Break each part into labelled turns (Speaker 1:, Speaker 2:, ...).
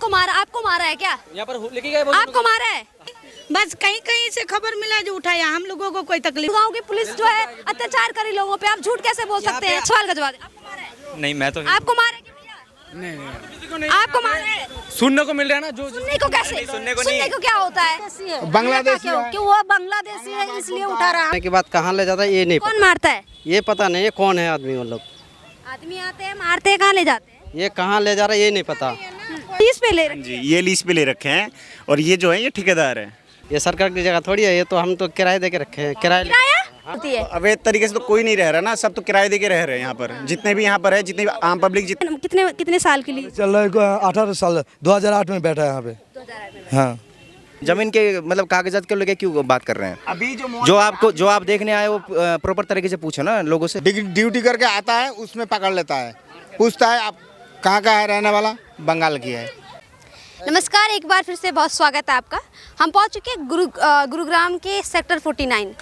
Speaker 1: आपको मारा है क्या?
Speaker 2: यहाँ पर लेके गए
Speaker 1: आपको मारा है?
Speaker 3: बस कहीं कहीं से खबर मिला जो उठाया, हम लोगों को कोई तकलीफ।
Speaker 1: गाँव की पुलिस जो है अत्याचार करी लोगों पे, आप झूठ कैसे बोल सकते हैं? सवाल का जवाब दे। आपको मारा है?
Speaker 2: नहीं, मैं तो
Speaker 1: आपको मारा है क्या भैया?
Speaker 2: नहीं,
Speaker 1: आपको मारा है?
Speaker 2: सुनने को मिल रहा है ना जो
Speaker 1: सुनने को कैसे? सुनने को क्या होता है?
Speaker 3: बांग्लादेशी क्यों वो बांग्लादेशी है इसलिए उठा रहा है।
Speaker 4: के बाद कहाँ ले जाता है ये नहीं
Speaker 1: कौन मारता है?
Speaker 4: ये पता नहीं है कौन है आदमी, वो लोग
Speaker 1: आदमी आते हैं मारते हैं, कहाँ ले जाते हैं?
Speaker 4: ये कहाँ ले जा रहा है ये नहीं पता।
Speaker 1: लीज पे ले रहे
Speaker 5: जी, ये लीज पे ले रखे हैं और ये जो है ये ठेकेदार है।
Speaker 4: ये सरकार की जगह थोड़ी है, ये तो हम तो किराए दे के रखे हैं। किराए
Speaker 1: किराया होती है।
Speaker 5: अवैध तरीके से तो कोई नहीं रह रहा ना, सब तो किराए दे के रह रहे हैं यहाँ पर। जितने भी यहाँ पर है, जितने भी आम पब्लिक
Speaker 1: कितने कितने साल के लिए?
Speaker 6: चल रहा है 18 साल, 2008 में बैठा है यहाँ पे।
Speaker 1: 2008 में।
Speaker 6: हाँ,
Speaker 7: जमीन के मतलब कागजात के लेके क्यों बात कर रहे हैं?
Speaker 5: अभी
Speaker 7: जो आप देखने आए वो प्रॉपर तरीके से पूछो ना लोगों से।
Speaker 8: ड्यूटी करके आता है, उसमें पकड़ लेता है, पूछता है आप कहाँ का है रहने वाला, बंगाल की है।
Speaker 1: नमस्कार, एक बार फिर से बहुत स्वागत है आपका। हम पहुंच चुके हैं गुरुग्राम के सेक्टर 49।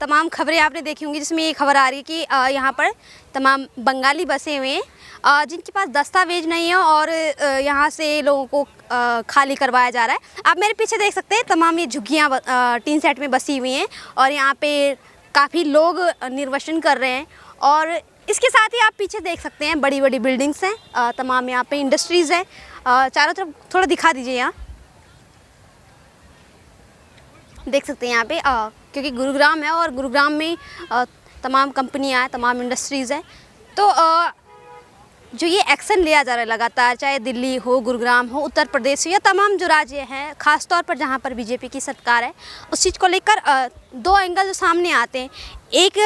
Speaker 1: तमाम खबरें आपने देखी होंगी, जिसमें ये खबर आ रही है कि यहाँ पर तमाम बंगाली बसे हुए हैं जिनके पास दस्तावेज नहीं है और यहाँ से लोगों को खाली करवाया जा रहा है। आप मेरे पीछे देख सकते हैं, तमाम ये झुग्गियाँ टीन सेट में बसी हुई हैं और यहाँ पे काफ़ी लोग निर्वसन कर रहे हैं। और इसके साथ ही आप पीछे देख सकते हैं बड़ी बड़ी बिल्डिंग्स हैं, तमाम यहाँ पे इंडस्ट्रीज़ हैं। चारों तरफ थोड़ा दिखा दीजिए। यहाँ देख सकते हैं यहाँ पे क्योंकि गुरुग्राम है और गुरुग्राम में तमाम कंपनियाँ हैं, तमाम इंडस्ट्रीज़ हैं। तो जो ये एक्शन लिया जा रहा है लगातार, चाहे दिल्ली हो, गुरुग्राम हो, उत्तर प्रदेश हो या तमाम जो राज्य हैं, ख़ास तौर पर जहाँ पर बीजेपी की सरकार है, उस चीज़ को लेकर दो एंगल जो सामने आते हैं। एक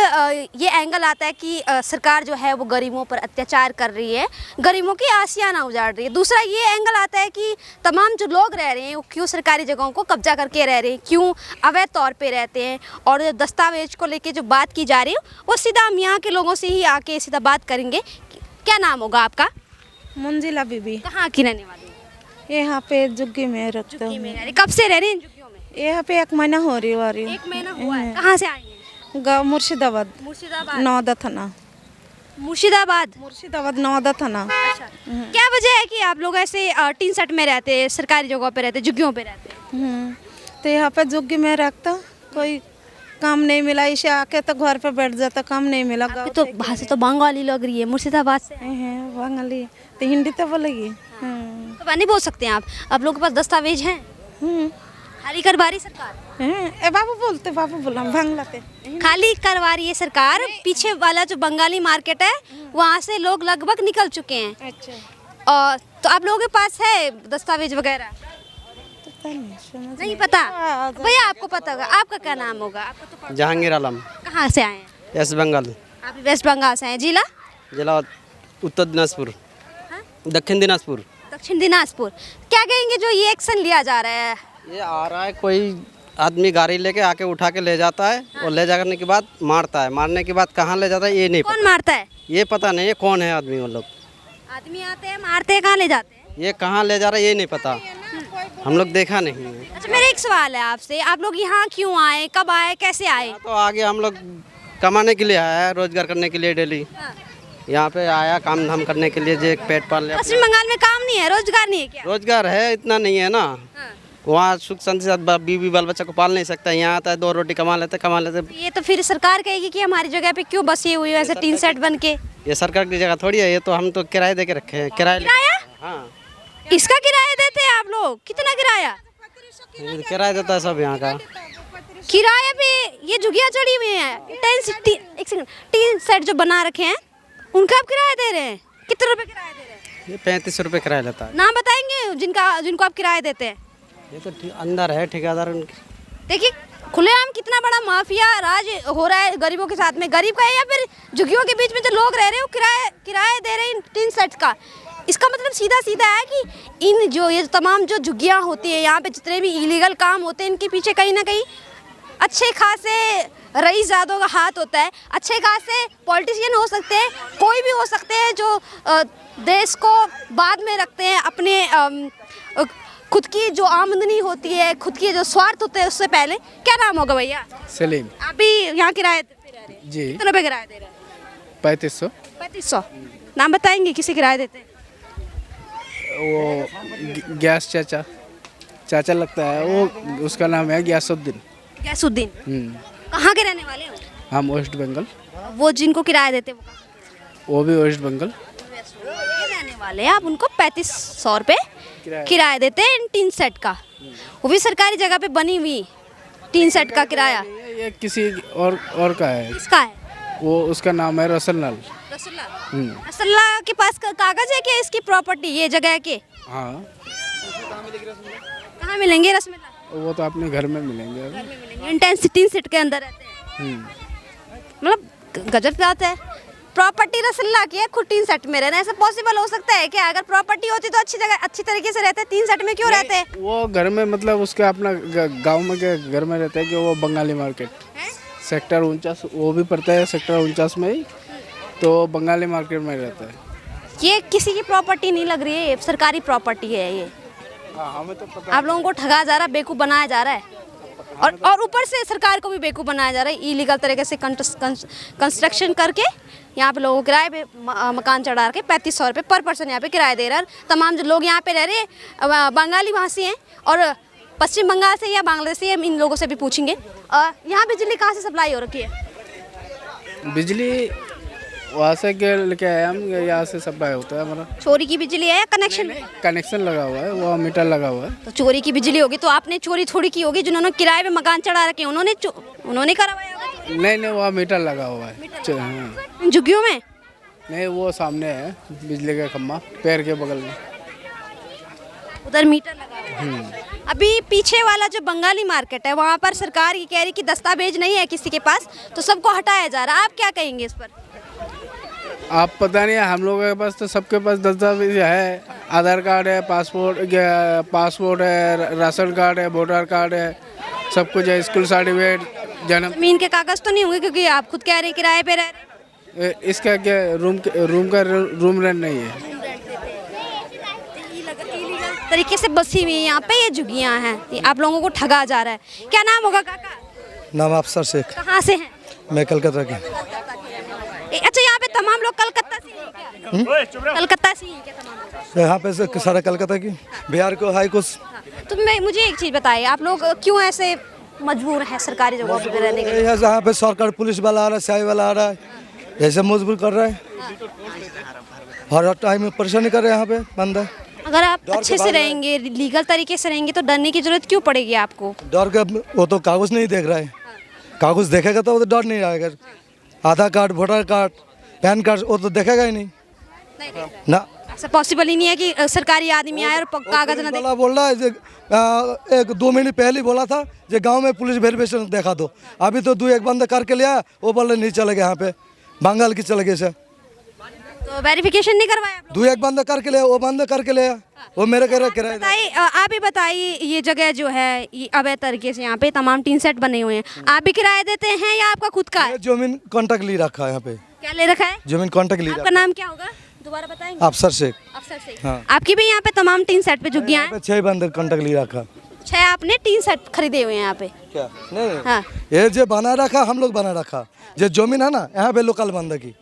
Speaker 1: ये एंगल आता है कि सरकार जो है वो गरीबों पर अत्याचार कर रही है, गरीबों की आशियाना उजाड़ रही है। दूसरा ये एंगल आता है कि तमाम जो लोग रह रहे हैं वो क्यों सरकारी जगहों को कब्जा करके रह रहे हैं, क्यों अवैध तौर पे रहते हैं। और दस्तावेज को लेके जो बात की जा रही है वो सीधा हम यहाँ के लोगों से ही आके सीधा बात करेंगे। क्या नाम होगा आपका?
Speaker 3: मंजिला बीबी।
Speaker 1: कहाँ की रहने वाली है?
Speaker 3: यहाँ पे झुग्गी में रखते
Speaker 1: झुग्गी
Speaker 3: हैं।
Speaker 1: में रह रही। कब से रह रही हैं इन झुग्गियों में?
Speaker 3: यहाँ पे 1 महीना हो रही है।
Speaker 1: 1 महीना हुआ है। कहाँ से आई हैं?
Speaker 3: गाँव मुर्शिदाबाद,
Speaker 1: मुर्शिदाबाद।
Speaker 3: नौदा थाना।
Speaker 1: मुर्शिदाबाद
Speaker 3: नौदा थाना।
Speaker 1: अच्छा, क्या वजह है कि आप लोग ऐसे टीन सेट में रहते हैं, सरकारी जगहों पे रहते हैं, झुग्गियों पे रहते हैं?
Speaker 3: तो यहाँ पे झुग्गी में रखता, कोई काम नहीं मिला, इसे आके तो घर पे बैठ जाता, काम नहीं मिला।
Speaker 1: आपकी तो भाषा तो बंगाली लग रही है, मुर्शिदाबाद से
Speaker 3: हैं बंगाली, तो हिंदी तो बोलेगी।
Speaker 1: तो नहीं बोल सकते हैं आप लोगों के पास दस्तावेज हैं? खाली करवा रही सरकार?
Speaker 3: ए बाबू बोलते, बाबू बोला बांग्लाते।
Speaker 1: खाली करवा रही है सरकार। पीछे वाला जो बंगाली मार्केट है वहाँ से लोग लगभग निकल चुके हैं।
Speaker 3: अच्छा,
Speaker 1: तो आप लोगों के पास है दस्तावेज वगैरह? नहीं पता भैया, आपको पता होगा। आपका क्या नाम होगा? आपका तो पता।
Speaker 4: जहांगीर आलम।
Speaker 1: कहाँ से आए हैं?
Speaker 4: वेस्ट बंगाल।
Speaker 1: आप वेस्ट बंगाल से हैं। जिला?
Speaker 4: जिला उत्तर दिनाजपुर। दक्षिण दिनाजपुर।
Speaker 1: दक्षिण दिनाजपुर। क्या कहेंगे जो ये एक्शन लिया जा रहा है?
Speaker 4: ये आ रहा है, कोई आदमी गाड़ी लेके आके उठा के ले जाता है और ले जाने के बाद मारता है। मारने के बाद कहाँ ले जाता है ये नहीं
Speaker 1: कौन
Speaker 4: पता।
Speaker 1: मारता है?
Speaker 4: ये पता नहीं है कौन है आदमी, वो लोग
Speaker 1: आदमी आते हैं मारते हैं, कहाँ ले जाते हैं?
Speaker 4: ये कहाँ ले जा रहा है ये नहीं पता, हम लोग देखा नहीं है।
Speaker 1: अच्छा, मेरा एक सवाल है आपसे, आप लोग यहाँ क्यों आए, कब आए, कैसे आए?
Speaker 4: तो आगे हम लोग कमाने के लिए आया है, रोजगार करने के लिए। डेली यहाँ पे आया काम धाम करने के लिए, जो एक पेट पाल लिया।
Speaker 1: पश्चिम बंगाल में काम नहीं है, रोजगार नहीं है क्या?
Speaker 4: रोजगार है, इतना नहीं है ना। वहाँ सुख शांति से बीवी बाल बच्चा को पाल नहीं सकता। यहाँ आता है 2 रोटी कमा लेते।
Speaker 1: ये तो फिर सरकार कहेगी कि हमारी जगह पे क्यों बसी हुई है ऐसे टीन सेट बन के।
Speaker 4: ये सरकार की जगह थोड़ी है, ये तो हम तो किराए दे के रखे हैं। किराया? हाँ।
Speaker 1: इसका किराया देते हैं आप लोग? कितना किराया?
Speaker 4: किराया देता है सब यहाँ का।
Speaker 1: किराया पे ये झुग्गियाँ चढ़ी हुई हैं, टीन सेट जो बना रखे हैं उनका आप किराया दे रहे हैं? कितने रुपए किराया दे रहे हैं?
Speaker 4: ये 35 रुपये किराया लेता है।
Speaker 1: नाम बताएंगे जिनको आप किराया देते हैं?
Speaker 4: ये तो अंदर है ठेकेदार उनके।
Speaker 1: देखिए खुलेआम कितना बड़ा माफिया राज हो रहा है गरीबों के साथ में। गरीब का है या फिर झुग्गियों के बीच में जो लोग रह रहे हैं वो किराया दे रहे हैं टीन सेट का। इसका मतलब सीधा सीधा है कि इन जो ये तमाम जो झुग्गियाँ होती है, यहाँ पे जितने भी इलीगल काम होते हैं, इनके पीछे कहीं ना कहीं अच्छे खासे रईसजादों का हाथ होता है। अच्छे खासे पॉलिटिशियन हो सकते हैं, कोई भी हो सकते हैं जो देश को बाद में रखते हैं। अपने खुद की जो आमदनी होती है, खुद की जो स्वार्थ होते हैं उससे पहले। क्या नाम होगा भैया?
Speaker 6: सलीम।
Speaker 1: आप भी यहाँ किराए पे रह रहे हैं?
Speaker 6: जी।
Speaker 1: कितने रुपए किराया दे रहे हैं?
Speaker 6: 3500।
Speaker 1: 3500। नाम बताएंगे किसी किराया देते हैं?
Speaker 2: वो गैस चाचा चाचा लगता है वो, उसका नाम है गयासुद्दीन।
Speaker 1: गैसुद्दीन, कहाँ के रहने वाले हो?
Speaker 2: हम वेस्ट बंगाल।
Speaker 1: वो जिनको किराया देते वो
Speaker 2: वो भी वेस्ट बंगाल।
Speaker 1: के रहने वाले हैं, आप उनको 3500 रुपये किराया देते हैं टीन सेट का, वो भी सरकारी जगह पे बनी हुई टीन सेट का किराया।
Speaker 2: ये किसी और का है,
Speaker 1: किसका है?
Speaker 2: वो उसका नाम है रसल लाल।
Speaker 1: रसल्ला के पास कागज है क्या इसकी प्रॉपर्टी, ये जगह के?
Speaker 2: हाँ,
Speaker 1: कहाँ मिलेंगे रसमलाई?
Speaker 2: वो तो अपने घर में मिलेंगे।
Speaker 1: घर में मिलेंगे, इंटेंसिटी सिट के अंदर रहते हैं। मतलब गजब बात है, प्रॉपर्टी रसल्ला की है, खुद टीन सेट में रहना, ऐसा पॉसिबल हो सकता है क्या? अगर प्रॉपर्टी होती तो अच्छी जगह अच्छी तरीके से रहते, तीन सेट में क्यों रहते हैं?
Speaker 2: वो घर में मतलब उसके अपना गांव में के घर में रहता है कि वो बंगाली मार्केट सेक्टर 49 वो भी पड़ता है, सेक्टर 49 में ही, तो बंगाली मार्केट में रहता है।
Speaker 1: ये किसी की प्रॉपर्टी नहीं लग रही है, ये सरकारी प्रॉपर्टी है। ये
Speaker 2: हमें तो पता।
Speaker 1: आप लोगों को ठगा जा रहा है, बेवकूफ़ बनाया जा रहा है, और ऊपर से सरकार को भी बेवकूफ़ बनाया जा रहा है। इलीगल तरीके से कंस्ट्रक्शन करके यहाँ पे लोगों को किराए पे मकान चढ़ा के 3500 रुपये पर पर्सन यहाँ पे किराया दे रहा है। तमाम जो लोग यहाँ पे रह रहे हैं बंगाली भाषी हैं और पश्चिम बंगाल से या बांग्लादेश से, हम इन लोगों से भी पूछेंगे। यहाँ बिजली कहाँ से सप्लाई हो रखी है?
Speaker 2: बिजली वहाँ से लेके आए हम, यहाँ से सप्लाई होता है हमारा।
Speaker 1: चोरी की बिजली है या कनेक्शन?
Speaker 2: कनेक्शन लगा हुआ है, वो मीटर लगा हुआ है।
Speaker 1: तो चोरी की बिजली होगी तो आपने चोरी थोड़ी की होगी, जिन्होंने किराए पे मकान चढ़ा रखे उन्होंने करवाया होगा।
Speaker 2: नहीं, वहाँ मीटर लगा हुआ है। हाँ।
Speaker 1: झुग्गियों में
Speaker 2: नहीं, वो सामने है बिजली का खम्भा, पैर के बगल में
Speaker 1: उधर मीटर लगा हुआ है। अभी पीछे वाला जो बंगाली मार्केट है वहाँ पर सरकार ये कह रही कि दस्तावेज नहीं है किसी के पास, तो सबको हटाया जा रहा है। आप क्या कहेंगे इस पर?
Speaker 2: आप पता नहीं, हम लोगों के पास तो सबके पास दस्तावेज है, आधार कार्ड है, पासपोर्ट है, राशन कार्ड है, वोटर कार्ड है, सब कुछ है, स्कूल सर्टिफिकेट, जन्म।
Speaker 1: जमीन के कागज तो नहीं होंगे क्योंकि आप खुद कह रहे हैं किराए पे रह रहे हैं।
Speaker 2: इसका क्या रूम रेंट नहीं है।
Speaker 1: तरीके से बसी हुई यहाँ पे ये झुग्गियाँ हैं, आप लोगों को ठगा जा रहा है। क्या नाम होगा काका?
Speaker 6: नाम अफसर शेख।
Speaker 1: कहाँ से हैं?
Speaker 6: मैं कलकत्ता की।
Speaker 1: अच्छा, यहाँ पे तमाम लोग कलकत्ता से ही हैं क्या? कलकत्ता से ही हैं क्या तमाम लोग?
Speaker 6: यहाँ पे से सारा कलकत्ता की, बिहार को हाई कोर्स।
Speaker 1: तो मुझे एक चीज़ बताइए, आप लोग क्यों ऐसे मजबूर हैं सरकारी जगहों पे रहने के लिए?
Speaker 6: यहाँ पे सरकार पुलिस वाला आ रहा है, सियाही वाला आ रहा है, ऐसे मजबूर कर रहा है, हर टाइम में परेशानी कर रहे हैं यहाँ पे बंदा।
Speaker 1: अगर आप अच्छे से रहेंगे, लीगल तरीके से रहेंगे तो डरने की जरूरत क्यों पड़ेगी आपको?
Speaker 6: डर के वो तो कागज नहीं देख रहा है, कागज देखेगा तो वो तो डर नहीं आएगा। Aadhaar card, voter card, PAN card वो तो देखेगा ही नहीं ना।
Speaker 1: ऐसा पॉसिबल ही नहीं है कि सरकारी आदमी आए और कागज ना दे।
Speaker 6: बोल रहा है 1-2 महीने पहले बोला था जो गांव में पुलिस वेरिफिकेशन देखा दो, अभी तो 2-1 बंदा करके लिया, वो बोल रहे नहीं चलेगा, यहाँ पे बंगाल की चले गए से,
Speaker 1: तो वेरिफिकेशन नहीं करवाया?
Speaker 6: 2-1 बंदा करके लिया, वो बंदा करके लिया, वो मेरे कह रहे किराए।
Speaker 1: बताइए, आप ही बताइए, ये जगह जो है ये अवैध तरीके से यहाँ पे तमाम टीन सेट बने हुए हैं, आप भी किराए देते हैं या आपका खुद का है?
Speaker 6: जमीन कॉन्ट्रैक्ट ले रखा है यहाँ पे।
Speaker 1: क्या ले रखा है?
Speaker 6: जमीन कॉन्ट्रैक्ट ले
Speaker 1: आपका नाम क्या होगा, दोबारा बताएंगे?
Speaker 6: अफसर शेख।
Speaker 1: अफसर शेख।
Speaker 6: हाँ।
Speaker 1: आपकी भी यहाँ पे तमाम टीन सेट पे झुग्गियाँ हैं?
Speaker 6: 6 बंदे कॉन्ट्रैक्ट ले रखा।
Speaker 1: 6 आपने टीन सेट खरीदे हुए हैं यहाँ पे?
Speaker 6: क्या नहीं,
Speaker 1: हाँ।
Speaker 6: ये जो बना रखा हम लोग बना रखा, जो जमीन है ना यहाँ पे लोकल बंदे की।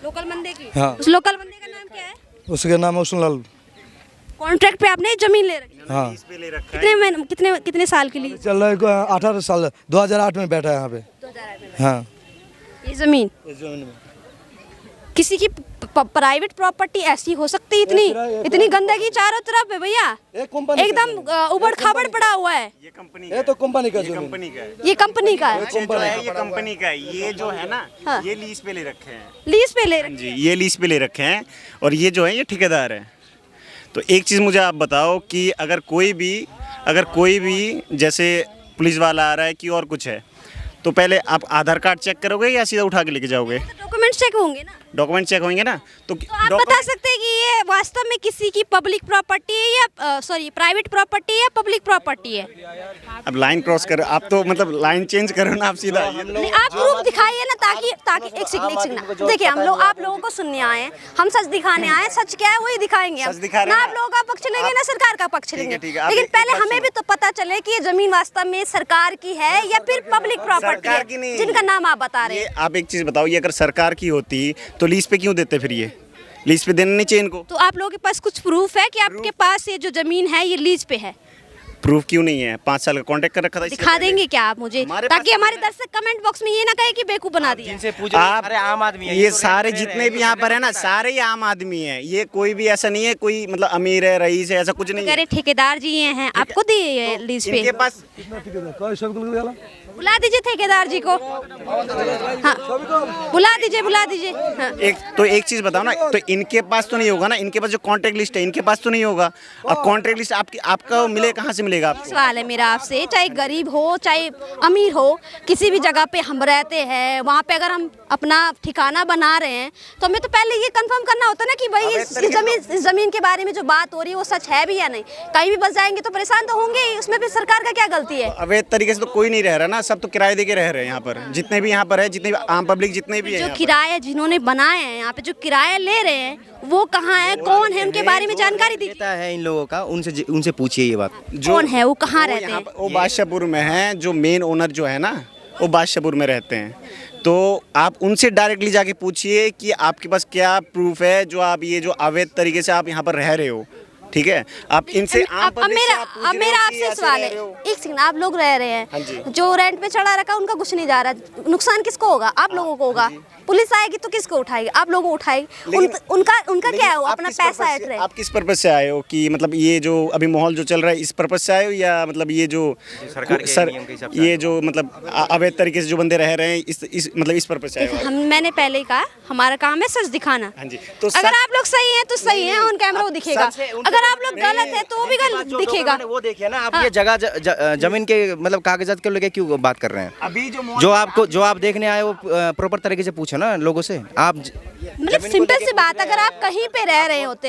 Speaker 1: लोकल बंदे की?
Speaker 6: हाँ।
Speaker 1: उस लोकल बंदे का नाम क्या है?
Speaker 6: उसके नाम है उसलाल।
Speaker 1: कॉन्ट्रैक्ट पे आपने जमीन ले रखी?
Speaker 6: हाँ।
Speaker 1: कितने साल के लिए
Speaker 6: चल रहा है 18 साल, 2008 में बैठा है यहाँ पे।
Speaker 1: 2008 में?
Speaker 6: हाँ।
Speaker 1: ये जमीन
Speaker 6: जमीन में
Speaker 1: किसी की प्राइवेट प्रॉपर्टी ऐसी हो सकती है? इतनी गंदगी चारों तरफ है भैया, एकदम उबड़ खाबड़ पड़ा हुआ है।
Speaker 6: ये तो कंपनी का,
Speaker 5: ये कंपनी का है,
Speaker 1: ये कंपनी का है?
Speaker 5: ये कंपनी का है। ये जो है ना, ये लीज पे ले रखे हैं।
Speaker 1: लीज पे ले रखे?
Speaker 5: जी, ये लीज पे ले रखे हैं, और ये जो है ये ठेकेदार है। तो एक चीज़ मुझे आप बताओ कि अगर कोई भी जैसे पुलिस वाला आ रहा है कि और कुछ है, तो पहले आप आधार कार्ड चेक करोगे या सीधा उठा के लेके जाओगे?
Speaker 1: डॉक्यूमेंट चेक होंगे ना?
Speaker 5: डॉक्यूमेंट चेक होंगे ना, तो
Speaker 1: आप बता सकते हैं कि ये वास्तव में किसी की पब्लिक प्रॉपर्टी है या प्राइवेट प्रॉपर्टी है या पब्लिक प्रॉपर्टी है?
Speaker 5: अब लाइन क्रॉस करो, आप तो मतलब लाइन चेंज करो ना, आप सीधा
Speaker 1: नहीं, आप प्रूफ दिखाइए ना, ताकि एक सेकंड देखिए, आप लोगों को सुनने आए हैं, हम सच दिखाने आए हैं, सच क्या है वही दिखाएंगे हम। ना आप लोगों का पक्ष लेंगे ना सरकार का पक्ष लेंगे, लेकिन पहले हमें भी तो पता चले कि ये जमीन वास्तव में सरकार की है या फिर पब्लिक प्रॉपर्टी है जिनका नाम आप बता रहे हैं।
Speaker 5: आप एक चीज़ बताओ, ये अगर सरकार की होती तो लीज पे क्यों देते? फिर ये लीज पे देना नहीं चाहिए इनको।
Speaker 1: तो आप लोगों के पास कुछ प्रूफ है कि आपके पास ये जो जमीन है ये लीज पे है?
Speaker 5: प्रूफ क्यों नहीं है? 5 साल का कॉन्ट्रैक्ट कर रखा था इससे
Speaker 1: दिखा
Speaker 5: पहले।
Speaker 1: देंगे क्या आप मुझे,
Speaker 5: हमारे पास
Speaker 1: ताकि हमारे दर्शक कमेंट बॉक्स में ये ना कहे कि बेवकूफ बना दिया।
Speaker 7: जिनसे पूछो
Speaker 5: आप
Speaker 7: सारे आम आदमी है,
Speaker 5: ये
Speaker 7: तो
Speaker 5: सारे
Speaker 7: रह
Speaker 5: जितने
Speaker 7: रहे
Speaker 5: भी यहाँ पर है ना, सारे ही आम आदमी है। ये कोई भी ऐसा नहीं है कोई मतलब अमीर है, रईस है, ऐसा कुछ नहीं
Speaker 1: कह
Speaker 5: है।
Speaker 1: रहे ठेकेदार जी ये हैं, आपको दिए है लीज पे?
Speaker 5: इनके पास
Speaker 1: बुला दीजिए ठेकेदार जी को। हाँ, बुला दीजिए। हाँ।
Speaker 5: एक चीज बताओ ना, तो इनके पास तो नहीं होगा ना, इनके पास जो कॉन्ट्रैक्ट लिस्ट है इनके पास तो नहीं होगा। अब कॉन्ट्रैक्ट लिस्ट आपका मिले कहाँ से मिलेगा आपको?
Speaker 1: सवाल है मेरा आपसे, चाहे गरीब हो चाहे अमीर हो, किसी भी जगह पे हम रहते हैं, वहाँ पे अगर हम अपना ठिकाना बना रहे हैं तो हमें तो पहले ये कंफर्म करना होता है ना कि भाई इस जमीन के बारे में जो बात हो रही है वो सच है भी या नहीं। कहीं भी बस जाएंगे तो परेशान तो होंगे ही, उसमें फिर सरकार का क्या गलती है?
Speaker 5: अवैध तरीके से तो कोई नहीं रह रहा ना, सब तो किराए दे के रह रहे हैं यहाँ पर। जितने भी यहाँ पर है, जितने भी आम पब्लिक जितने भी है
Speaker 1: जो
Speaker 5: यहाँ पर।
Speaker 1: किराया जिन्होंने बनाए हैं यहाँ पे, जो किराया ले रहे हैं वो कहाँ है, कौन है, उनके बारे में जानकारी दीजिए।
Speaker 7: देता है इन लोगों का, उनसे पूछिए ये बात।
Speaker 1: कौन है वो, कहाँ रहते
Speaker 5: यहाँ
Speaker 1: हैं?
Speaker 5: पर वो बादशाहपुर में है, जो मेन ओनर जो है ना वो बादशाहपुर में रहते हैं। तो आप उनसे डायरेक्टली जाके पूछिए कि आपके पास क्या प्रूफ है जो आप ये जो अवैध तरीके से आप यहाँ पर रह रहे हो। ठीक है, आप इनसे
Speaker 1: अब मेरा आपसे सवाल है, एक सेकंड, आप लोग रह रहे
Speaker 5: हाँ
Speaker 1: हैं, जो रेंट पे चढ़ा रखा उनका कुछ नहीं जा रहा, नुकसान किसको होगा? आप लोगों को होगा। पुलिस आएगी तो किसको उठाएगी? आप लोगों को उठाएगी। उनका क्या है, वो अपना पैसा ऐड रहे।
Speaker 5: आप किस पर्पज से आए हो कि मतलब ये जो अभी माहौल जो चल रहा है इस पर्पज से आए हो, या मतलब ये जो
Speaker 7: सरकार के नियम के हिसाब से
Speaker 5: ये जो मतलब अवैध तरीके से जो बंदे रह रहे हैं इस मतलब इस पर्पज से आए हो?
Speaker 1: मैंने पहले ही कहा हमारा काम है सच दिखाना।
Speaker 5: हाँ जी, तो
Speaker 1: अगर आप लोग सही हैं तो सही है, ऑन कैमरा वो दिखेगा। अगर आप लोग गलत है तो वो भी गलत दिखेगा।
Speaker 7: वो देखिए ना, आप ये जगह जमीन के मतलब कागजात के लेके क्यों बात कर रहे हैं?
Speaker 5: अभी
Speaker 7: जो आप देखने आए वो प्रॉपर तरीके से पूछो ना लोगों से। आप
Speaker 1: मतलब सिंपल सी बात, अगर आप कहीं पे रह रहे होते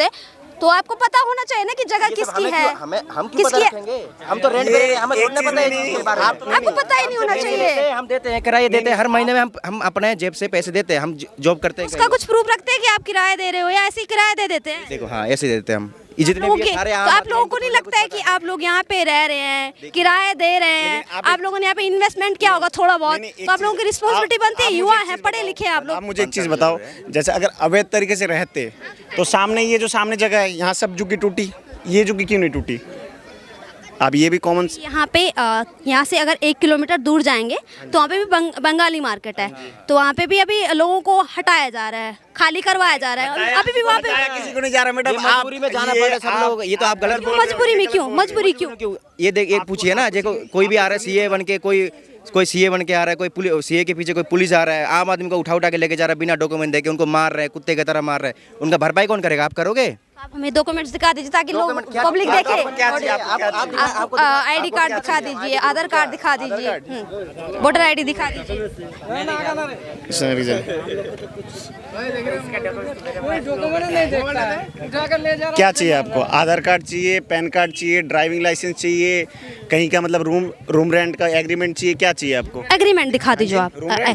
Speaker 1: हैं, तो आपको पता होना चाहिए ना कि जगह किसकी है,
Speaker 7: हम क्यों पता रखेंगे? हम तो रेंट पे रह रहे हैं, हमें थोड़ी ना पता है इसके बारे में।
Speaker 1: आपको पता ही नहीं होना चाहिए।
Speaker 7: हम देते हैं किराया, देते हैं हर महीने में, हम अपने जेब से पैसे देते हैं, हम जॉब करते हैं।
Speaker 1: उसका कुछ प्रूफ रखते हैं कि आप किराया दे रहे हो, या ऐसे ही किराया दे देते हैं?
Speaker 7: देखो, हाँ ऐसे देते हैं हम। जितने भी सारे
Speaker 1: तो आप लोगों को नहीं लगता है कि आप लोग यहाँ पे रह रहे हैं, किराया दे रहे हैं, आप लोगों ने यहाँ पे इन्वेस्टमेंट किया होगा थोड़ा बहुत, तो आप लोगों की रिस्पॉन्सिबिलिटी बनती है। युवा है, पढ़े लिखे आप लोग।
Speaker 5: आप मुझे एक चीज़ बताओ, जैसे अगर अवैध तरीके से रहते तो सामने ये जो सामने जगह है यहाँ सब झुग्गी टूटी, ये झुग्गी क्यों नहीं टूटी? अब ये भी कॉमन
Speaker 1: यहाँ पे यहाँ से अगर 1 किलोमीटर दूर जाएंगे तो वहाँ पे भी बंगाली मार्केट है, तो वहाँ पे भी अभी लोगों को हटाया जा रहा है, खाली करवाया जा रहा है। अभी भी वहाँ पे
Speaker 5: किसी को नहीं जा रहा मैडम,
Speaker 7: मजबूरी में जाना पड़ रहा है सब लोग। ये तो आप गलत बोल रहे हो।
Speaker 1: मजबूरी क्यों?
Speaker 7: ये देख, एक पूछिए ना, देखो कोई भी आ रहा है सीए बन के, कोई सीए बन के आ रहा है, कोई सीए के पीछे कोई पुलिस आ रहा है, आम आदमी को उठा के लेके जा रहा है बिना डॉक्यूमेंट देके, उनको मार रहे हैं, कुत्ते की तरह मार रहे हैं। उनका भरपाई कौन करेगा? आप करोगे?
Speaker 1: आप हमें डॉक्यूमेंट्स दिखा दीजिए ताकि लोग पब्लिक देखे। ID कार्ड दिखा दीजिए, आधार कार्ड दिखा दीजिए, वोटर ID दिखा दीजिए।
Speaker 5: क्या चाहिए आपको? आधार कार्ड चाहिए, पैन कार्ड चाहिए, ड्राइविंग लाइसेंस चाहिए, कहीं का मतलब रूम रेंट का एग्रीमेंट चाहिए, क्या चाहिए आपको?
Speaker 1: एग्रीमेंट दिखा दीजिए आप।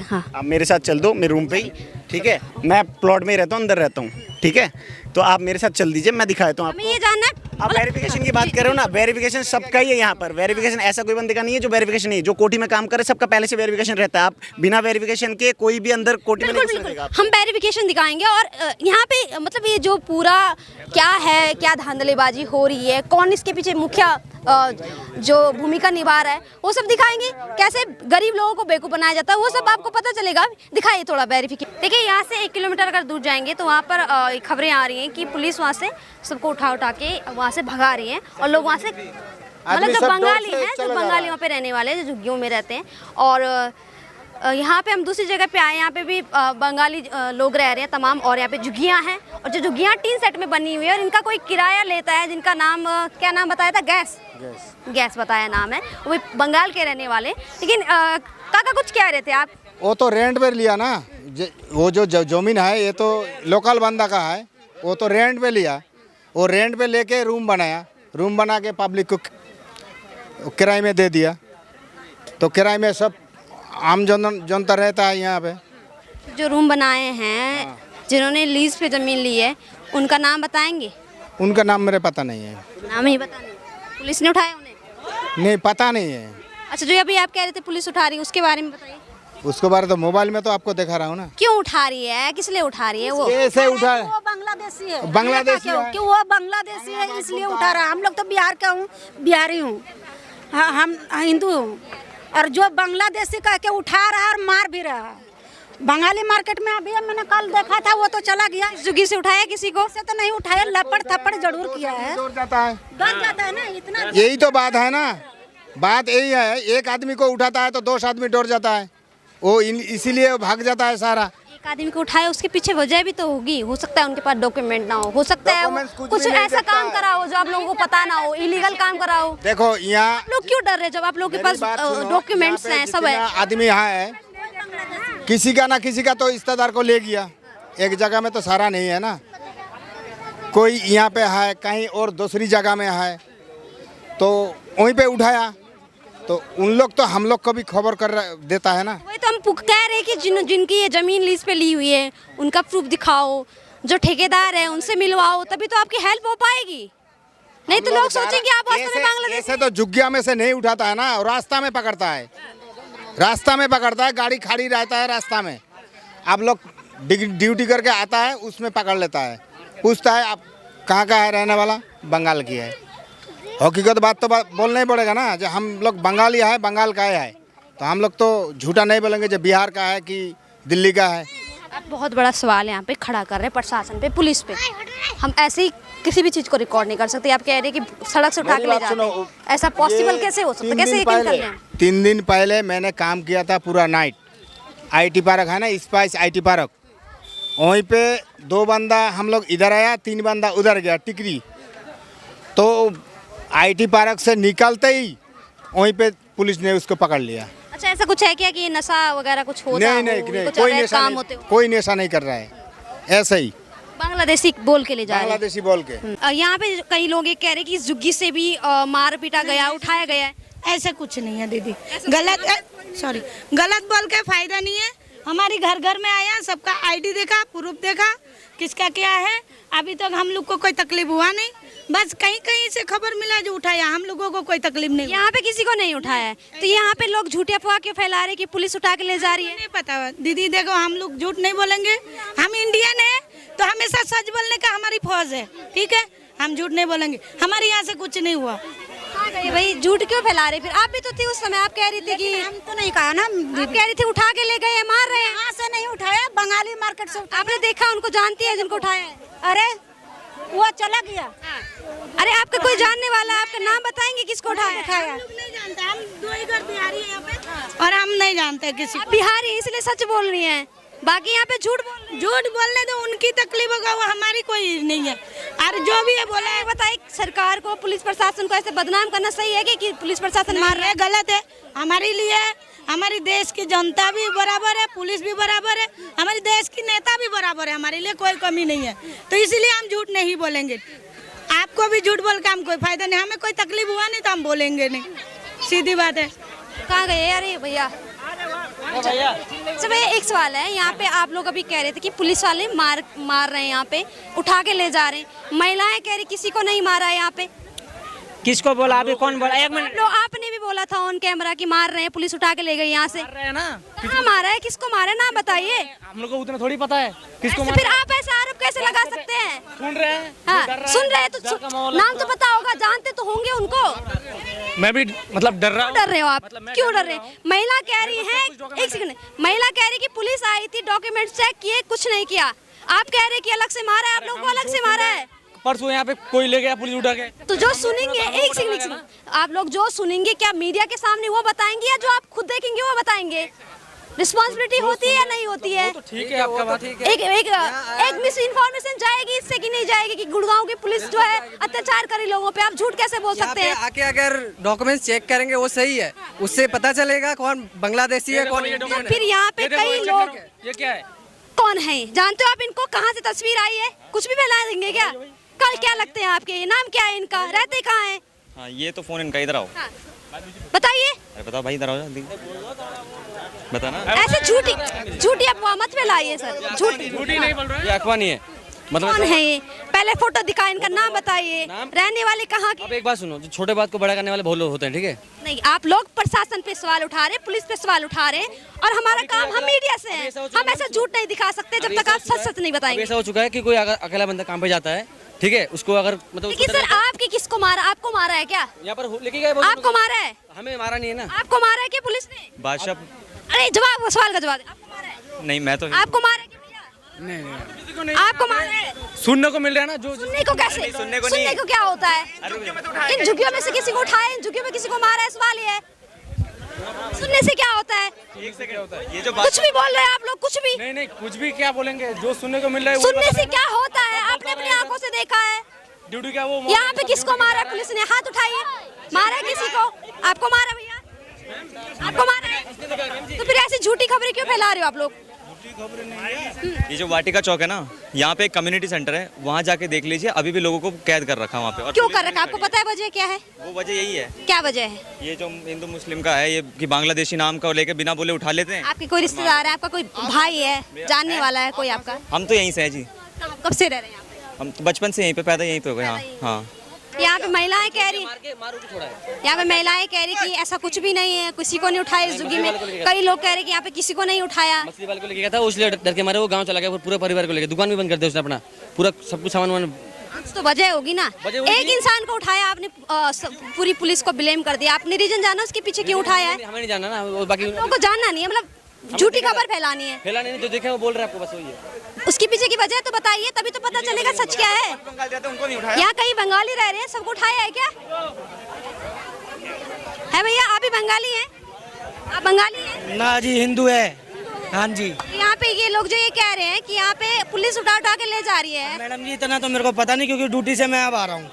Speaker 1: हाँ,
Speaker 5: आप मेरे साथ चल दो, मैं रूम पे ही, ठीक है, मैं प्लॉट में ही रहता हूँ, अंदर रहता हूँ, ठीक है, तो आप मेरे साथ चल दीजिए, मैं दिखाता हूँ
Speaker 1: हमें
Speaker 5: आपको।
Speaker 1: ये जानना है।
Speaker 5: आप वेरिफिकेशन की बात कर रहे हो ना, वेरिफिकेशन सबका ही है यहाँ पर। वेरिफिकेशन ऐसा कोई बंदे का नहीं है जो वेरिफिकेशन नहीं है। जो कोठी में काम करे सबका पहले से वेरिफिकेशन रहता है। आप बिना वेरिफिकेशन के कोई भी अंदर कोठी में नहीं घुसने देगा आपको।
Speaker 1: हम वेरिफिकेशन दिखाएंगे और यहाँ पे मतलब ये जो पूरा क्या है, क्या धांधलेबाजी हो रही है, कौन इसके पीछे मुख्य जो भूमिका निभा रहा है, वो सब दिखाएंगे। कैसे गरीब लोगों को बेवकूफ़ बनाया जाता है वो सब आपको पता चलेगा। दिखाइए थोड़ा वेरिफिकेशन। देखिए, यहाँ से 1 किलोमीटर अगर दूर जाएंगे तो वहाँ पर खबरें आ रही हैं कि पुलिस वहाँ से सबको उठा के वहाँ से भगा रही है, और लोग वहाँ से मतलब जो बंगाली हैं, जो बंगाली वहाँ पे रहने वाले हैं, जो झुग्गियों में रहते हैं। और यहाँ पे हम दूसरी जगह पे आए, यहाँ पे भी बंगाली लोग रह रहे हैं तमाम, और यहाँ पे झुग्गियाँ हैं, और जो झुग्गियाँ 3 सेट में बनी हुई है, और इनका कोई किराया लेता है, जिनका नाम क्या नाम बताया था? गैस बताया नाम है, वो बंगाल के रहने वाले। लेकिन काका कुछ कह रहे थे आप?
Speaker 8: वो तो रेंट पे लिया ना, वो जो जमीन है ये तो लोकल बंदा का है, वो तो रेंट पे लिया। वो रेंट पे लेके रूम बनाया, रूम बना के पब्लिक को किराए में दे दिया, तो किराए में सब आम जनता रहता है यहाँ पे।
Speaker 1: जो रूम बनाए हैं, जिन्होंने लीज पे ज़मीन ली है, उनका नाम बताएंगे?
Speaker 8: उनका नाम मेरे पता नहीं है।
Speaker 1: नाम ही पता नहीं? पुलिस ने उठाया उन्हें?
Speaker 8: नहीं, पता नहीं है।
Speaker 1: अच्छा, जो अभी आप कह रहे थे पुलिस उठा रही है, उसके बारे में बताइए।
Speaker 8: उसके बारे तो मोबाइल में तो आपको दिखा रहा हूँ ना।
Speaker 1: क्यों उठा रही है, किस लिए उठा रही है वो?
Speaker 8: ऐसे उठा है।
Speaker 3: वो बांग्लादेशी है।
Speaker 8: बांग्लादेशी है।
Speaker 3: क्यों वो बांग्लादेशी है इसलिए उठा रहा है। हम लोग तो बिहार का हूँ, बिहारी हूँ, हम हिंदू हूँ। और जो बांग्लादेशी कह के उठा रहा है और मार भी रहा है। बंगाली मार्केट में अभी मैंने कल देखा था, वो तो चला गया।
Speaker 1: जुगी से उठाया किसी को?
Speaker 3: से तो नहीं उठाया, लपड़ थप्पड़ जरूर किया है।
Speaker 8: डर जाता है,
Speaker 3: डर जाता है ना इतना।
Speaker 8: यही तो बात है ना, बात यही है। एक आदमी को उठाता है तो 2 आदमी डर जाता है, वो इसीलिए भाग जाता है सारा।
Speaker 1: एक आदमी को उठाया, उसके पीछे वजह भी तो होगी। हो सकता है उनके पास डॉक्यूमेंट ना हो सकता है
Speaker 8: Documents
Speaker 1: वो
Speaker 8: कुछ
Speaker 1: कुछ
Speaker 8: भी नहीं
Speaker 1: ऐसा
Speaker 8: देखता
Speaker 1: काम
Speaker 8: है।
Speaker 1: करा हो जो आप लोगों को पता ना हो, इलीगल काम करा हो।
Speaker 8: देखो यहाँ
Speaker 1: आप लोग क्यों डर रहे हैं जब आप लोगों के पास डॉक्यूमेंट्स हैं, सब है?
Speaker 8: आदमी यहाँ है, किसी का ना किसी का तो रिश्तेदार को ले गया। एक जगह में तो सारा नहीं है ना, कोई यहाँ पे है, कहीं और दूसरी जगह में है, तो वहीं पे उठाया। तो उन लोग तो हम लोग को भी खबर कर देता है ना।
Speaker 1: वही तो हम कह रहे हैं कि जिनकी ये जमीन लीज पे ली हुई है उनका प्रूफ दिखाओ, जो ठेकेदार है उनसे मिलवाओ, तभी तो आपकी हेल्प हो पाएगी। नहीं तो लोग सोचेंगे आप वास्तव में बांग्लादेश।
Speaker 8: ऐसे तो जुग्गिया में से नहीं उठाता है ना, रास्ता में पकड़ता है, रास्ता में पकड़ता है, गाड़ी खड़ी रहता है रास्ता में, आप लोग ड्यूटी करके आता है, उसमें पकड़ लेता है, पूछता है आप कहाँ का है, रहने वाला बंगाल की है। हकीकत बात तो बोलना ही पड़ेगा ना, जो हम लोग बंगाली है, बंगाल का है, तो हम लोग तो झूठा नहीं बोलेंगे जो बिहार का है कि दिल्ली का है।
Speaker 1: आप बहुत बड़ा सवाल यहाँ पे खड़ा कर रहे हैं प्रशासन पे, पुलिस पे। हम ऐसे ही किसी भी चीज़ को रिकॉर्ड नहीं कर सकते। आप कह रहे हैं कि सड़क से उठा के ले जाते हैं, ऐसा पॉसिबल कैसे हो सकता है? कैसे यकीन कर लें?
Speaker 8: 3 दिन पहले मैंने काम किया था पूरा नाइट, IT पार्क है ना, स्पाइस IT पार्क, वहीं पे 2 बंदा हम लोग इधर आया, 3 बंदा उधर गया टिकरी। तो IT पार्क से निकलते ही वहीं पे पुलिस ने उसको पकड़ लिया।
Speaker 1: अच्छा, ऐसा कुछ है क्या कि ये नशा वगैरह कुछ होता
Speaker 8: नहीं
Speaker 1: हो,
Speaker 8: नहीं
Speaker 1: कुछ
Speaker 8: कोई
Speaker 1: अवैध
Speaker 8: नशा
Speaker 1: काम
Speaker 8: नहीं,
Speaker 1: होते हो?
Speaker 8: कोई नशा नहीं कर रहा है, ऐसे ही
Speaker 1: बांग्लादेशी बोल के ले जा रहे हैं।
Speaker 8: बांग्लादेशी बोल के।
Speaker 1: यहाँ पे कई लोग ये कह रहे हैं कि इस जुग्गी से भी मार पीटा गया, उठाया गया है।
Speaker 3: ऐसा कुछ नहीं है दीदी, गलत बोल के फायदा नहीं है। हमारी घर घर में आया, सबका ID देखा, प्रूफ देखा, किसका क्या है। अभी तक हम लोग को कोई तकलीफ हुआ नहीं, बस कहीं कहीं से खबर मिला जो उठाया, हम लोगों को कोई तकलीफ नहीं।
Speaker 1: यहाँ पे किसी को नहीं उठाया है, तो यहाँ पे लोग झूठे अफवाह क्यों फैला रहे हैं कि पुलिस उठा के ले जा रही है?
Speaker 3: नहीं पता दीदी, देखो हम लोग झूठ नहीं बोलेंगे, हम इंडियन है तो हमेशा सच बोलने का हमारी फौज है, ठीक है, हम झूठ नहीं बोलेंगे। हमारे यहाँ से कुछ नहीं हुआ।
Speaker 1: भाई झूठ क्यों फैला रहे? फिर आप भी तो थी उस समय, आप कह रही थी कि
Speaker 3: हम तो नहीं कहा ना,
Speaker 1: आप कह रही थी उठा के ले गए, मार रहे हैं।
Speaker 3: यहाँ से नहीं उठाया, बंगाली मार्केट से
Speaker 1: आपने देखा, उनको जानती है जिनको उठाया है?
Speaker 3: अरे वो चला गया।
Speaker 1: अरे आपका कोई जानने वाला, आपका नाम बताएंगे किसको उठाया?
Speaker 3: हम लोग नहीं जानते, हम 2 ही घर बिहारी हैं यहाँ पे, और हम नहीं जानते किसी को।
Speaker 1: बिहारी इसलिए सच बोल रही है, बाकी यहाँ पे झूठ बोल रहे हैं।
Speaker 3: झूठ बोलने दो, उनकी तकलीफ होगा, वो हमारी कोई नहीं है। और जो भी है बोला है,
Speaker 1: बताइए, सरकार को, पुलिस प्रशासन को ऐसे बदनाम करना सही है कि पुलिस प्रशासन मार रहा है?
Speaker 3: गलत है। हमारे लिए हमारे देश की जनता भी बराबर है, पुलिस भी बराबर है, हमारे देश की नेता भी बराबर है, हमारे लिए कोई कमी नहीं है। तो इसीलिए हम झूठ नहीं बोलेंगे। आपको भी झूठ बोल के हम कोई फायदा नहीं, हमें कोई तकलीफ हुआ नहीं तो हम बोलेंगे नहीं, सीधी बात है।
Speaker 1: कहाँ गए? अरे भैया, अच्छा भैया एक सवाल है, यहाँ पे आप लोग अभी कह रहे थे कि पुलिस वाले मार रहे हैं, यहाँ पे उठा के ले जा रहे हैं। महिलाएं कह रही किसी को नहीं मारा है यहाँ पे।
Speaker 9: किसको बोला? अभी कौन बोला? एक मिनट,
Speaker 1: आपने भी बोला था ऑन कैमरा कि मार रहे हैं, पुलिस उठा के ले गई यहाँ से।
Speaker 9: मार रहे हैं ना?
Speaker 1: कहाँ मारा है, किसको मारा है, नाम बताइए।
Speaker 9: हम लोग को उतना थोड़ी पता है किसको
Speaker 1: फिर आप ऐसा आरोप कैसे लगा सकते हैं?
Speaker 9: सुन रहे हैं?
Speaker 1: हाँ, सुन रहे हैं तो नाम तो पता होगा, जानते तो होंगे उनको।
Speaker 9: मैं भी मतलब डर रहा हूँ।
Speaker 1: डर रहे हो आप? क्यों डर रहे हैं? महिला कह रही है, एक सेकंड, महिला कह रही कि पुलिस आई थी, डॉक्यूमेंट चेक किए, कुछ नहीं किया। आप कह रहे कि अलग से मारा है, आप लोगों को अलग से मारा है।
Speaker 9: परसों यहाँ पे कोई ले गया पुलिस उठा के।
Speaker 1: तो जो सुनेंगे, एक सेकंड, आप लोग जो सुनेंगे क्या मीडिया के सामने वो बताएंगे या जो आप खुद देखेंगे वो बताएंगे? रिस्पांसिबिलिटी होती है या नहीं होती है?
Speaker 9: तो ठीक है, आपका बात ठीक है।
Speaker 1: एक मिस इन्फॉर्मेशन जाएगी इससे कि नहीं जाएगी कि गुड़गांव की पुलिस जो है अत्याचार करे लोगों पे, आप झूठ कैसे बोल सकते हैं?
Speaker 10: आके अगर डॉक्यूमेंट्स चेक करेंगे वो सही है, उससे पता चलेगा कौन बांग्लादेशी है कौन इंडियन है।
Speaker 1: फिर यहाँ पे कई लोग,
Speaker 9: ये क्या है,
Speaker 1: कौन है जानते हो आप इनको? कहाँ से तस्वीर आई है? कुछ भी फैला देंगे क्या? कल क्या लगते हैं आपके? नाम क्या है इनका? रहते कहाँ है?
Speaker 11: हाँ, ये तो फोन इनका, इधर आओ।
Speaker 1: हाँ, बताइए।
Speaker 11: अरे बताओ भाई, इधर आओ जल्दी, बता ना।
Speaker 1: ऐसे झूठी अफवाह मत फैलाइए सर, झूठी
Speaker 9: नहीं बोल रहा है।
Speaker 11: ये अफवाह नहीं है,
Speaker 9: मतलब
Speaker 1: कौन है ये? पहले फोटो दिखा, इनका नाम बताइए, रहने वाले कहाँ के?
Speaker 9: अब एक बात सुनो, जो छोटे बात को बड़ा करने वाले बहुत लोग होते हैं, ठीक है?
Speaker 1: नहीं, आप लोग प्रशासन पे सवाल उठा रहे, पुलिस पे सवाल उठा रहे, और हमारा काम, हम मीडिया से हैं, हम ऐसा झूठ नहीं दिखा सकते जब तक आप सच सच नहीं
Speaker 9: अब
Speaker 1: बताएंगे।
Speaker 9: ऐसा हो चुका है कि कोई अगर अकेला बंदा काम पे जाता है, ठीक है, उसको अगर मतलब
Speaker 1: लेकिन सर आपके किसको मारा? आपको मारा है क्या?
Speaker 9: यहाँ पर लेके गए,
Speaker 1: आपको मारा है?
Speaker 9: हमें मारा नहीं है ना।
Speaker 1: आपको मारा है क्या पुलिस ने?
Speaker 11: बादशाह
Speaker 1: अरे जवाब, सवाल का जवाब। आपको मारा है?
Speaker 11: नहीं, मैं तो
Speaker 1: आपको मारा है क्या भैया?
Speaker 2: नहीं
Speaker 1: आपको मारा है?
Speaker 9: सुनने को मिल रहा है ना, जो
Speaker 1: सुनने को कैसे? सुनने को क्या होता है? इन झुग्गियों में से किसी को उठाए, इन झुग्गियों में किसी को मारा है, सवाल ये है। सुनने से क्या होता है?
Speaker 11: ये जो
Speaker 1: कुछ भी बोल रहे हैं आप लोग, कुछ भी।
Speaker 9: नहीं कुछ भी क्या बोलेंगे, जो सुनने को मिल रहा है
Speaker 1: सुनने से क्या होता है? आपने अपनी आंखों से देखा है।
Speaker 9: ड्यूटी क्या वो
Speaker 1: यहाँ पे किसको मारा है पुलिस ने? हाथ उठाइए। मारा है किसी को? आपको मारा भैया? आपको मारा है? तो फिर ऐसी झूठी खबरें क्यों फैला रहे हो आप लोग?
Speaker 11: ये जो वाटिका चौक है ना, यहाँ पे एक कम्युनिटी सेंटर है, वहाँ जाके देख लीजिए, अभी भी लोगों को कैद कर रखा है वहाँ पे। और
Speaker 1: क्यों कर रखा? आपको पता है वजह क्या है?
Speaker 11: वो वजह यही है।
Speaker 1: क्या वजह है?
Speaker 11: ये जो हिंदू मुस्लिम का है, ये कि बांग्लादेशी नाम का लेके बिना बोले उठा लेते हैं।
Speaker 1: आपके कोई रिश्तेदार है? आपका कोई भाई है, जानने वाला है कोई आपका?
Speaker 11: हम तो यहीं से हैं जी,
Speaker 1: कब से रह रहे हैं यहाँ पे?
Speaker 11: हम तो बचपन से यहीं पे पैदा यहीं पे हो गए। हाँ हाँ।
Speaker 1: यहाँ पे महिलाएं कह रही, यहाँ पे महिलाएं कह रही कि ऐसा कुछ भी नहीं है, किसी को नहीं उठाया इस झुग्गी में। कई लोग कह रहे कि यहाँ पे किसी को नहीं उठाया।
Speaker 9: मछली वाले को लेके गया था, उसलिए डर के मारे वो गांव चला गया, पूरे परिवार को लेके दुकान भी बंद कर दिया उसने अपना, पूरा सब कुछ सामान
Speaker 1: तो वजह होगी ना। एक इंसान को उठाया आपने, पूरी पुलिस को ब्लेम कर दिया। आपने रीजन जाना उसके पीछे क्यों उठाया है?
Speaker 9: हमें नहीं जानना ना, वो बाकी
Speaker 1: लोगों को जानना नहीं है, मतलब झूठी खबर फैलानी है।
Speaker 9: फैला नहीं, जो देखे वो बोल रहे हैं आपको, बस वही है।
Speaker 1: उसके पीछे की वजह तो बताइए, तभी तो पता चलेगा सच क्या है। यहाँ कई बंगाली रह रहे हैं, सबको उठाया है क्या? है भैया, आप भी बंगाली हैं? आप बंगाली हैं?
Speaker 10: ना जी, हिंदू है। हाँ जी।
Speaker 1: यहाँ पे ये लोग जो ये कह रहे हैं कि यहाँ पे पुलिस उठा उठा के ले जा रही है।
Speaker 10: मैडम जी, इतना तो मेरे को पता नहीं, क्योंकि ड्यूटी से मैं अब आ रहा हूँ।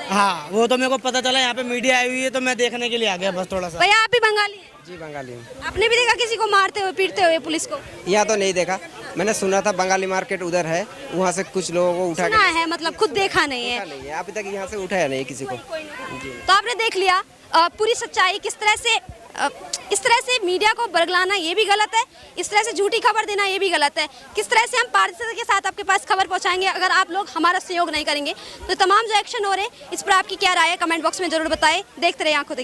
Speaker 10: हाँ, वो तो मेरे को पता चला, यहाँ पे मीडिया आई हुई है तो मैं देखने के लिए आ गया बस थोड़ा सा।
Speaker 1: भैया आप भी बंगाली हैं?
Speaker 10: जी, बंगाली हूँ।
Speaker 1: आपने भी देखा किसी को मारते हुए, पीटते हुए पुलिस को?
Speaker 10: यहाँ तो नहीं देखा, मैंने सुना था बंगाली मार्केट उधर है, वहाँ से कुछ लोगों को उठा
Speaker 1: सुना है, मतलब खुद देखा नहीं है।
Speaker 10: नहीं है, अभी तक यहाँ से उठाया नहीं किसी को।
Speaker 1: तो आपने देख लिया पूरी सच्चाई, किस तरह से इस तरह से मीडिया को बरगलाना ये भी गलत है, इस तरह से झूठी खबर देना ये भी गलत है। किस तरह से हम पारदर्शिता के साथ आपके पास खबर पहुंचाएंगे अगर आप लोग हमारा सहयोग नहीं करेंगे? तो तमाम जो एक्शन हो रहे हैं इस पर आपकी क्या राय है, कमेंट बॉक्स में जरूर बताएं। देखते रहिए आंखों देखते।